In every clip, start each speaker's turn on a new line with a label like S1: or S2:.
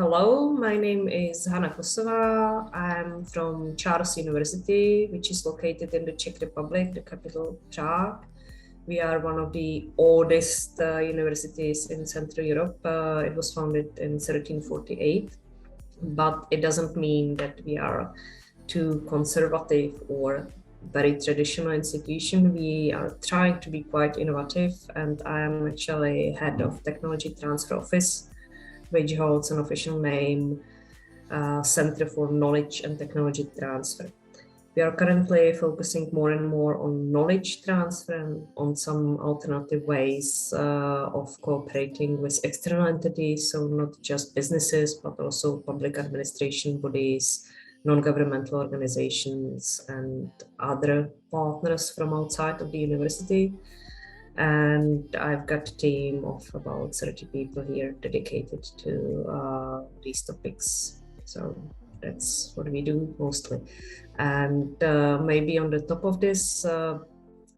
S1: Hello, my name is Hana Kosova. I'm from Charles University, which is located in the Czech Republic, the capital Prague. We are one of the oldest universities in Central Europe. It was founded in 1348, but it doesn't mean that we are too conservative or very traditional institution. We are trying to be quite innovative, and I am actually head of Technology Transfer Office, which holds an official name, Center for Knowledge and Technology Transfer. We are currently focusing more and more on knowledge transfer and on some alternative ways of cooperating with external entities, so not just businesses, but also public administration bodies, non-governmental organizations, and other partners from outside of the university. And I've got a team of about 30 people here dedicated to these topics. So that's what we do mostly. And maybe on the top of this,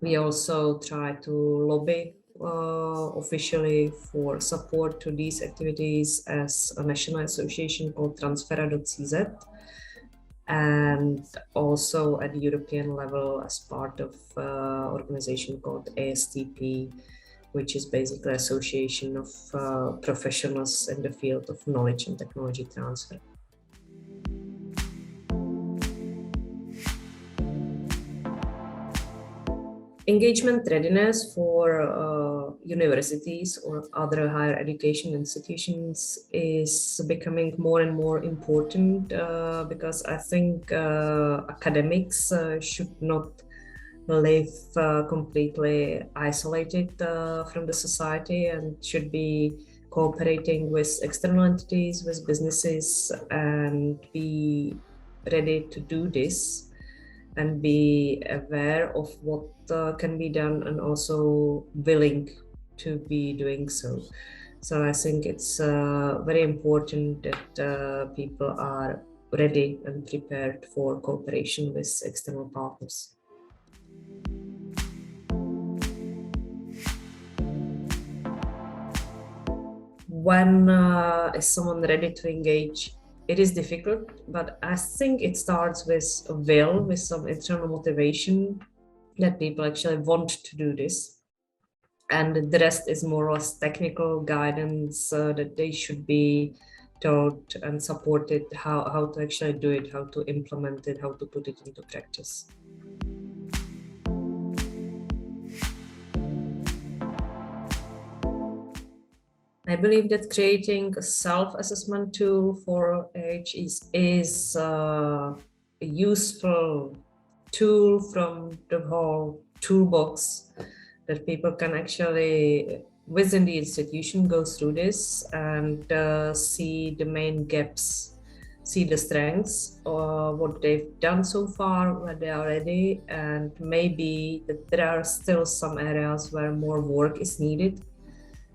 S1: we also try to lobby officially for support to these activities as a national association called Transfera.cz, and also at the European level as part of an organization called ASTP, which is basically an association of professionals in the field of knowledge and technology transfer. Engagement readiness for universities or other higher education institutions is becoming more and more important because I think academics should not live completely isolated from the society and should be cooperating with external entities, with businesses, and be ready to do this and be aware of what can be done and also willing to be doing so. So I think it's very important that people are ready and prepared for cooperation with external partners. When is someone ready to engage? It is difficult, but I think it starts with a will, with some internal motivation that people actually want to do this. And the rest is more or less technical guidance that they should be taught and supported how to actually do it, how to implement it, how to put it into practice. I believe that creating a self-assessment tool for age is a useful tool from the whole toolbox that people can actually, within the institution, go through this and see the main gaps, see the strengths, or what they've done so far, where they are ready, and maybe that there are still some areas where more work is needed.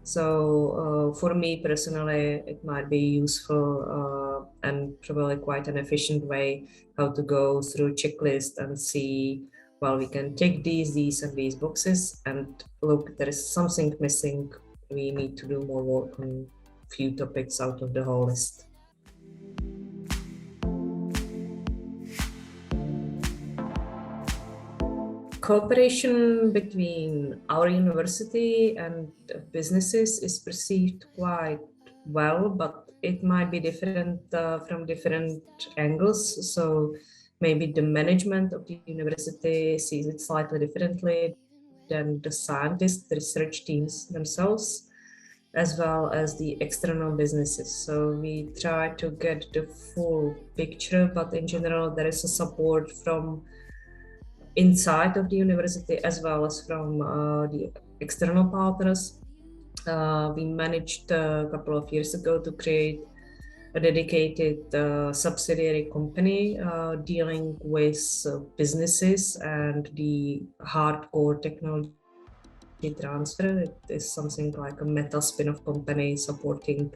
S1: So for me personally, it might be useful and probably quite an efficient way how to go through checklist and see, well, we can tick these and these boxes, and look, there is something missing. We need to do more work on a few topics out of the whole list. Cooperation between our university and businesses is perceived quite well, but it might be different from different angles. So maybe the management of the university sees it slightly differently than the scientists, the research teams themselves, as well as the external businesses. So we try to get the full picture, but in general, there is a support from inside of the university as well as from the external partners. We managed a couple of years ago to create a dedicated subsidiary company dealing with businesses and the hardcore technology transfer. It is something like a meta spin-off company supporting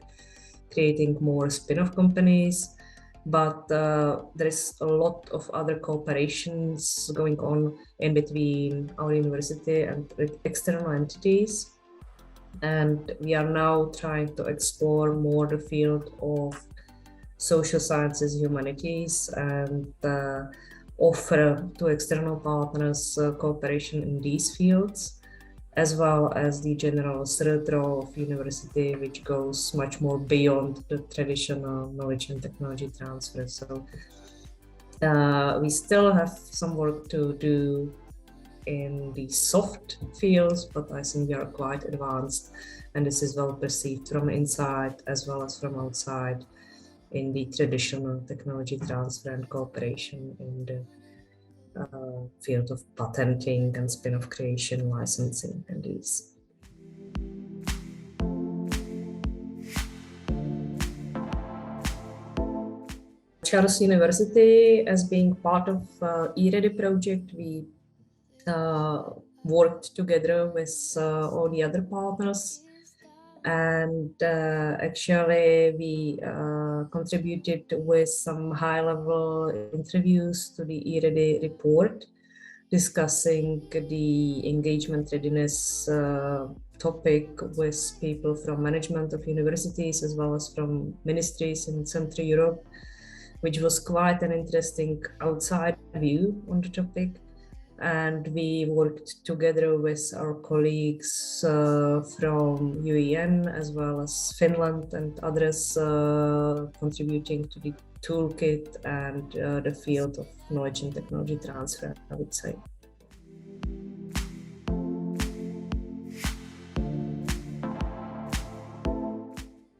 S1: creating more spin-off companies. But there is a lot of other cooperations going on in between our university and external entities. And we are now trying to explore more the field of social sciences, humanities, and offer to external partners cooperation in these fields, as well as the general third role of university, which goes much more beyond the traditional knowledge and technology transfer. So we still have some work to do in the soft fields, but I think we are quite advanced, and this is well perceived from inside as well as from outside in the traditional technology transfer and cooperation in the field of patenting and spin-off creation, licensing, and these. Charles University, as being part of e-Ready project, we worked together with all the other partners, and actually we contributed with some high-level interviews to the e-Ready report, discussing the engagement readiness topic with people from management of universities as well as from ministries in Central Europe, which was quite an interesting outside view on the topic. And we worked together with our colleagues from UEN as well as Finland and others contributing to the toolkit and the field of knowledge and technology transfer, I would say.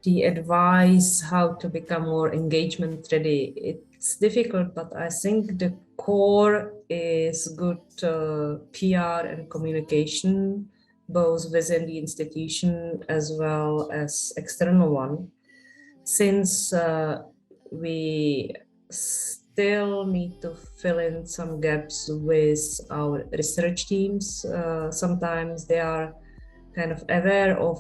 S1: The advice how to become more engagement ready, it's difficult, but I think the core is good PR and communication, both within the institution as well as external one. Since we still need to fill in some gaps with our research teams. Sometimes they are kind of aware of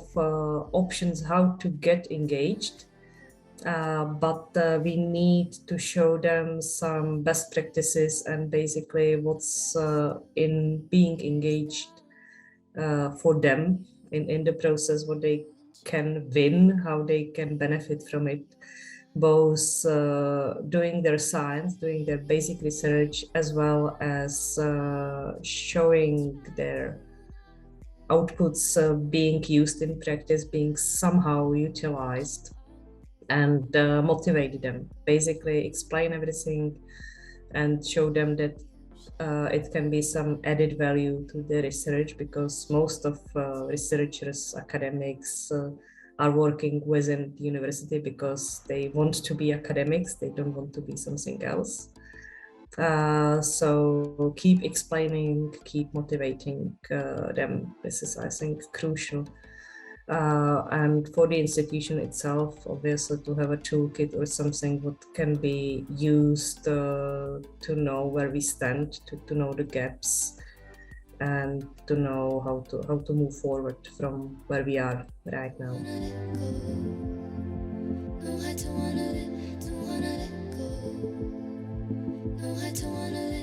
S1: options how to get engaged, but we need to show them some best practices and basically what's in being engaged for them in the process, what they can win, how they can benefit from it, both doing their science, doing their basic research, as well as showing their outputs being used in practice, being somehow utilized, and motivate them. Basically explain everything and show them that it can be some added value to the research, because most of researchers, academics are working within the university because they want to be academics, they don't want to be something else. So keep explaining, keep motivating them. This is, I think, crucial. And for the institution itself, obviously, to have a toolkit or something that can be used to know where we stand, to know the gaps, and to know how to move forward from where we are right now. Know how to wanna let go. Know how to wanna let